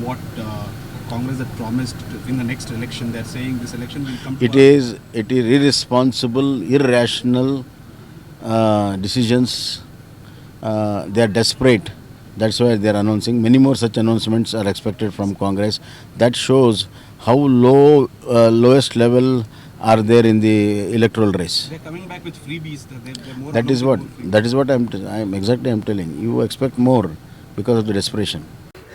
what Congress had promised in the next election. They're saying this election will come to It is irresponsible, irrational decisions. They are desperate. That's why they are announcing. Many more such announcements are expected from Congress. That shows how lowest level are there in the electoral race. They're coming back with freebies. They're more That is announcing what more freebies. that is what I'm telling. You expect more because of the desperation.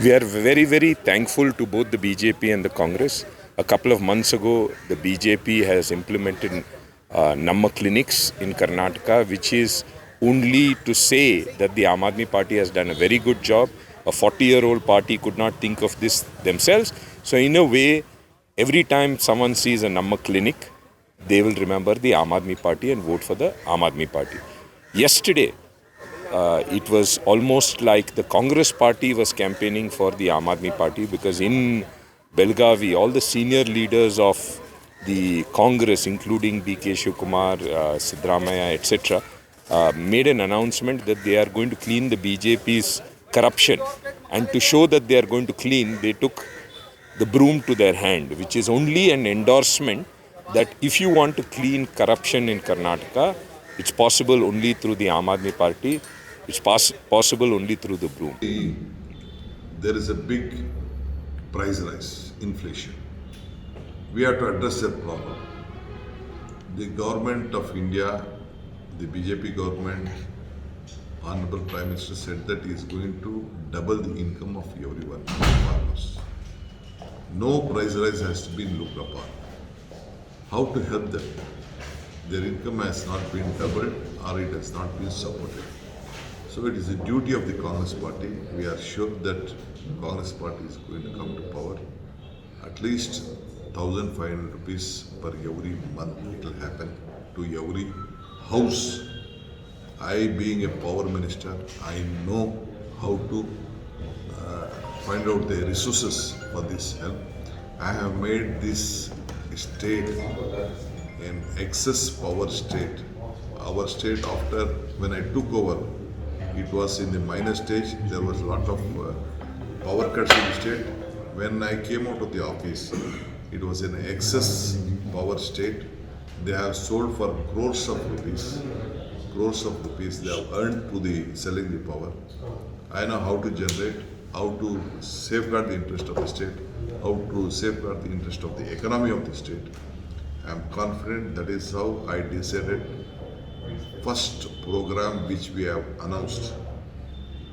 We are very, very thankful to both the BJP and the Congress. A couple of months ago, the BJP has implemented Namma clinics in Karnataka, which is only to say that the Aam Aadmi Party has done a very good job. A 40-year-old party could not think of this themselves. So in a way, every time someone sees a Namma clinic, they will remember the Aam Aadmi Party and vote for the Aam Aadmi Party. Yesterday, it was almost like the Congress party was campaigning for the Aam Aadmi Party, because in Belgavi, all the senior leaders of the Congress, including B.K. Shivkumar, Siddaramaiah, etc., made an announcement that they are going to clean the BJP's corruption. And to show that they are going to clean, they took the broom to their hand, which is only an endorsement that if you want to clean corruption in Karnataka, it's possible only through the Aam Aadmi Party. It's possible only through the broom. There is a big price rise, inflation. We have to address that problem. The government of India, the BJP government, Honorable Prime Minister said that he is going to double the income of everyone, farmers. No price rise has to be looked upon. How to help them? Their income has not been doubled or it has not been supported. So it is the duty of the Congress party. We are sure that Congress party is going to come to power. At least 1,500 rupees per every month it will happen to every house. I, being a power minister, I know how to find out the resources for this help. I have made this state an excess power state. Our state, after when I took over, it was in the minor stage. There was a lot of power cuts in the state. When I came out of the office, it was an excess power state. They have sold for crores of rupees. Crores of rupees they have earned to the selling the power. I know how to generate, how to safeguard the interest of the state, how to safeguard the interest of the economy of the state. I am confident that is how I decided. First program which we have announced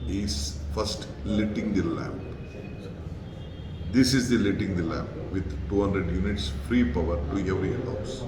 is first lighting the lamp. This is the lighting the lamp with 200 units free power to every house.